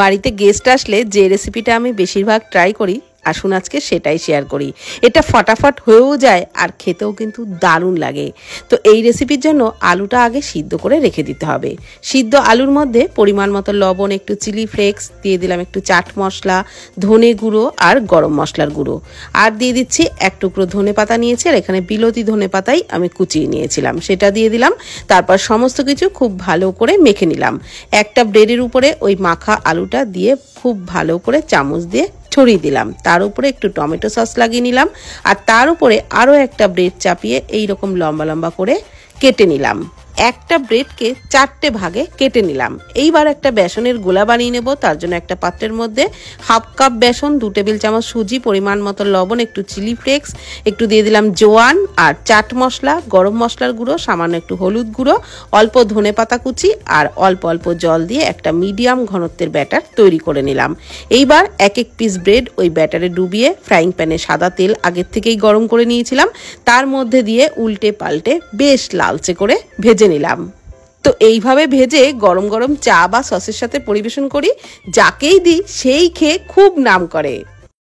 বাড়িতে গেস্ট আসলে যে রেসিপিটা আমি বেশিরভাগ ট্রাই করি, আসুন আজকে সেটাই শেয়ার করি। এটা ফটাফট হয়েও যায় আর খেতেও কিন্তু দারুণ লাগে। তো এই রেসিপির জন্য আলুটা আগে সিদ্ধ করে রেখে দিতে হবে। সিদ্ধ আলুর মধ্যে পরিমাণ মতো লবণ, একটু চিলি ফ্লেক্স দিয়ে দিলাম, একটু চাট মশলা, ধনে গুঁড়ো আর গরম মশলার গুঁড়ো, আর দিয়ে দিচ্ছি এক টুকরো ধনে পাতা নিয়েছি, আর এখানে বিলতি ধনে পাতাই আমি কুচিয়ে নিয়েছিলাম, সেটা দিয়ে দিলাম। তারপর সমস্ত কিছু খুব ভালো করে মেখে নিলাম। একটা ব্রেডের উপরে ওই মাখা আলুটা দিয়ে খুব ভালো করে চামচ দিয়ে ছড়িয়ে দিলাম। তার উপরে একটু টমেটো সস লাগিয়ে নিলাম, আর তার উপরে আরও একটা ব্রেড চাপিয়ে এইরকম লম্বা লম্বা করে কেটে নিলাম। একটা ব্রেডকে 4টে ভাগে কেটে নিলাম। এইবার একটা বেসনের গোলা বানিয়ে নেব। তার জন্য একটা পাত্রের মধ্যে হাফ কাপ বেসন, 2 টেবিল চামচ সুজি, পরিমাণ মতো লবণ, একটু চিলি ফ্লেক্স, একটু দিয়ে দিলাম জোয়ান আর চাট মশলা, গরম মশলার গুঁড়ো, সামান্য একটু হলুদ গুঁড়ো, অল্প ধনে পাতা কুচি আর অল্প অল্প জল দিয়ে একটা মিডিয়াম ঘনত্বের ব্যাটার তৈরি করে নিলাম। এইবার এক এক পিস ব্রেড ওই ব্যাটারে ডুবিয়ে ফ্রাইং প্যানে সাদা তেল আগের থেকেই গরম করে নিয়েছিলাম, তার মধ্যে দিয়ে উল্টে পাল্টে বেশ লালচে করে ভেজে নিলাম। তো এইভাবে ভেজে গরম গরম চা বা সসের সাথে পরিবেশন করি, যাকেই দিই সেই খেয়ে খুব নাম করে।